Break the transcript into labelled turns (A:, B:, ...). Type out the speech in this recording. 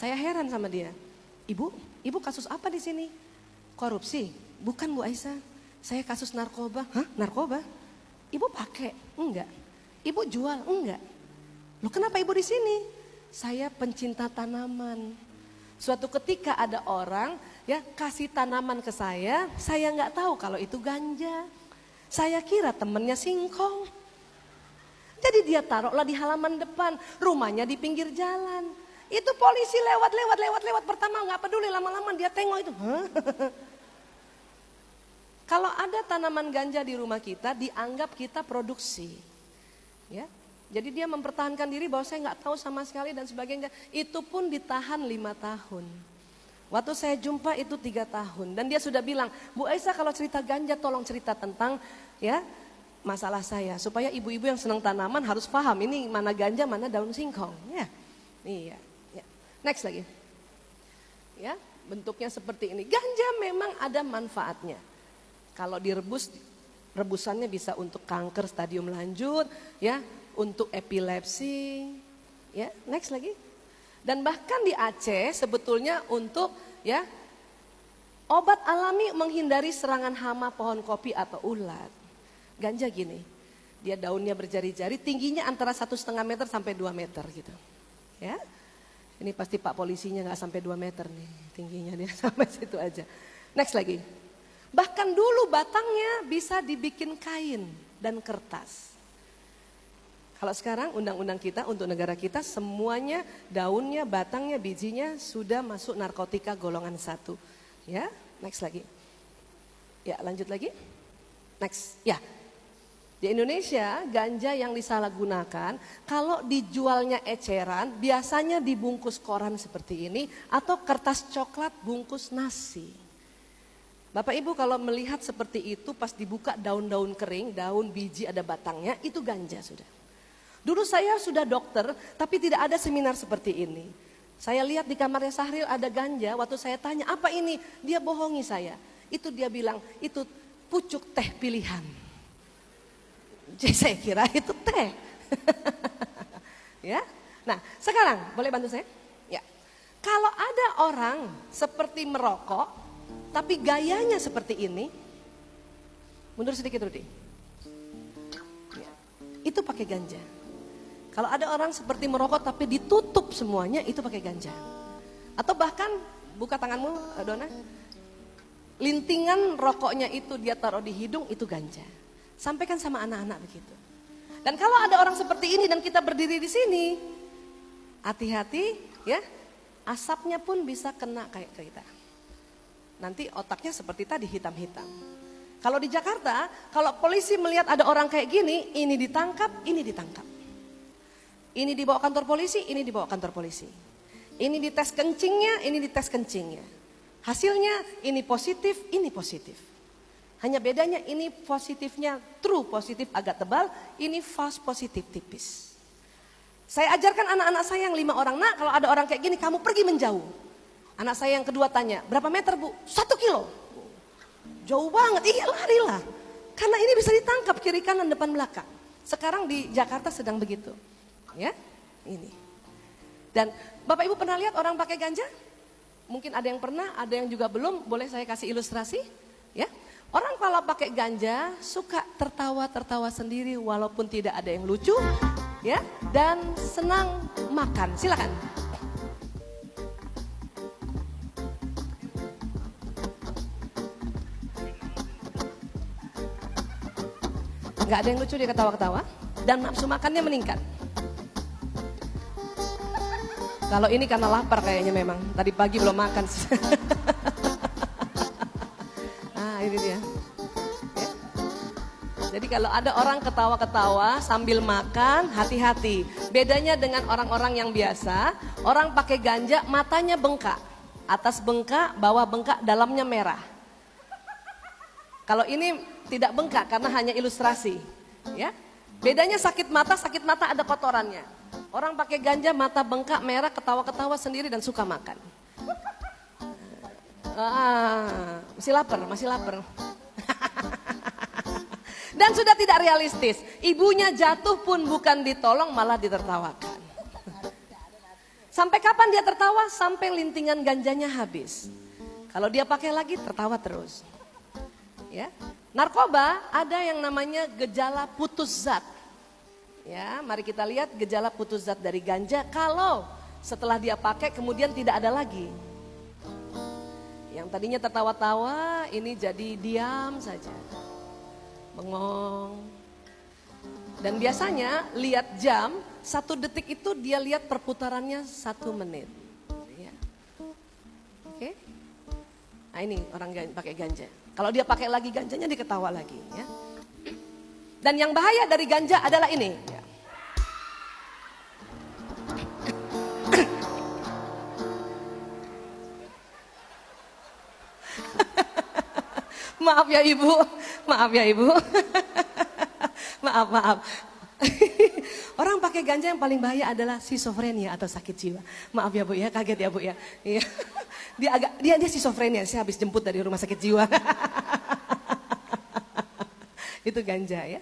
A: Saya heran sama dia. Ibu kasus apa di sini? Korupsi? Bukan Bu Aisyah. Saya kasus narkoba. Hah? Narkoba? Ibu pakai? Enggak. Ibu jual? Enggak. Loh kenapa ibu di sini? Saya pencinta tanaman. Suatu ketika ada orang ya kasih tanaman ke saya nggak tahu kalau itu ganja. Saya kira temennya singkong. Jadi dia taruhlah di halaman depan, rumahnya di pinggir jalan. Itu polisi lewat pertama nggak peduli, lama-lama dia tengok itu. Kalau ada tanaman ganja di rumah kita, dianggap kita produksi. Ya, jadi dia mempertahankan diri bahwa saya nggak tahu sama sekali dan sebagainya. Itu pun ditahan 5 tahun. Waktu saya jumpa itu 3 tahun dan dia sudah bilang, Bu Aisyah kalau cerita ganja tolong cerita tentang ya masalah saya supaya ibu-ibu yang senang tanaman harus paham ini mana ganja mana daun singkong. Ya, iya. Ya. Next lagi. Ya, bentuknya seperti ini. Ganja memang ada manfaatnya. Kalau direbus, rebusannya bisa untuk kanker stadium lanjut, ya, untuk epilepsi. Ya, next lagi. Dan bahkan di Aceh sebetulnya untuk ya obat alami menghindari serangan hama pohon kopi atau ulat. Ganja gini, dia daunnya berjari-jari, tingginya antara 1,5 meter sampai 2 meter gitu. Ya, ini pasti Pak polisinya nggak sampai 2 meter nih, tingginya dia sampai situ aja. Next lagi, bahkan dulu batangnya bisa dibikin kain dan kertas. Kalau sekarang undang-undang kita untuk negara kita semuanya daunnya, batangnya, bijinya sudah masuk narkotika golongan 1. Ya, next lagi. Ya, lanjut lagi. Next, ya. Di Indonesia ganja yang disalahgunakan kalau dijualnya eceran biasanya dibungkus koran seperti ini atau kertas coklat bungkus nasi. Bapak Ibu kalau melihat seperti itu pas dibuka daun-daun kering, daun biji ada batangnya itu ganja sudah. Dulu saya sudah dokter tapi tidak ada seminar seperti ini. Saya lihat di kamarnya Sahril ada ganja, waktu saya tanya apa ini? Dia bohongi saya. Itu dia bilang itu pucuk teh pilihan. Jadi saya kira itu teh. Ya. Nah, sekarang boleh bantu saya? Ya. Kalau ada orang seperti merokok tapi gayanya seperti ini. Mundur sedikit Rudi. Ya. Itu pakai ganja. Kalau ada orang seperti merokok tapi ditutup semuanya itu pakai ganja. Atau bahkan buka tanganmu Dona. Lintingan rokoknya itu dia taruh di hidung itu ganja. Sampaikan sama anak-anak begitu. Dan kalau ada orang seperti ini dan kita berdiri di sini, hati-hati ya, asapnya pun bisa kena kayak kita. Nanti otaknya seperti tadi hitam-hitam. Kalau di Jakarta, kalau polisi melihat ada orang kayak gini, ini ditangkap, ini ditangkap. Ini dibawa kantor polisi, ini dibawa kantor polisi. Ini dites kencingnya, ini dites kencingnya. Hasilnya ini positif, ini positif. Hanya bedanya ini positifnya true positif agak tebal, ini false positif tipis. Saya ajarkan anak-anak saya yang 5 orang, nak kalau ada orang kayak gini kamu pergi menjauh. Anak saya yang kedua tanya, berapa meter Bu? 1 kilo. Jauh banget, iya larilah. Karena ini bisa ditangkap kiri kanan depan belakang. Sekarang di Jakarta sedang begitu. Ya, ini. Dan Bapak Ibu pernah lihat orang pakai ganja? Mungkin ada yang pernah, ada yang juga belum, boleh saya kasih ilustrasi? Ya. Orang kalau pakai ganja suka tertawa-tertawa sendiri walaupun tidak ada yang lucu, ya, dan senang makan. Silakan. Nggak ada yang lucu dia ketawa-ketawa dan nafsu makannya meningkat. Kalau ini karena lapar kayaknya memang tadi pagi belum makan. Ini dia. Ya. Jadi kalau ada orang ketawa-ketawa sambil makan, hati-hati. Bedanya dengan orang-orang yang biasa, orang pakai ganja matanya bengkak. Atas bengkak, bawah bengkak, dalamnya merah. Kalau ini tidak bengkak karena hanya ilustrasi. Ya. Bedanya sakit mata ada kotorannya. Orang pakai ganja mata bengkak, merah, ketawa-ketawa sendiri dan suka makan. Masih lapar. Dan sudah tidak realistis. Ibunya jatuh pun bukan ditolong malah ditertawakan. Sampai kapan dia tertawa? Sampai lintingan ganjanya habis. Kalau dia pakai lagi tertawa terus. Ya. Narkoba ada yang namanya gejala putus zat. Ya, mari kita lihat gejala putus zat dari ganja kalau setelah dia pakai kemudian tidak ada lagi. Yang tadinya tertawa-tawa ini jadi diam saja. Bengong. Dan biasanya lihat jam, 1 detik itu dia lihat perputarannya 1 menit. Ya. Oke. Nah ini orang pakai ganja. Kalau dia pakai lagi ganjanya diketawa lagi. Ya. Dan yang bahaya dari ganja adalah ini. Ya. Maaf ya ibu, maaf ya ibu. Maaf. Orang pakai ganja yang paling bahaya adalah schizofrenia atau sakit jiwa. Maaf ya bu ya, kaget ya bu ya. Iya. Dia schizofrenia, saya habis jemput dari rumah sakit jiwa. Itu ganja ya.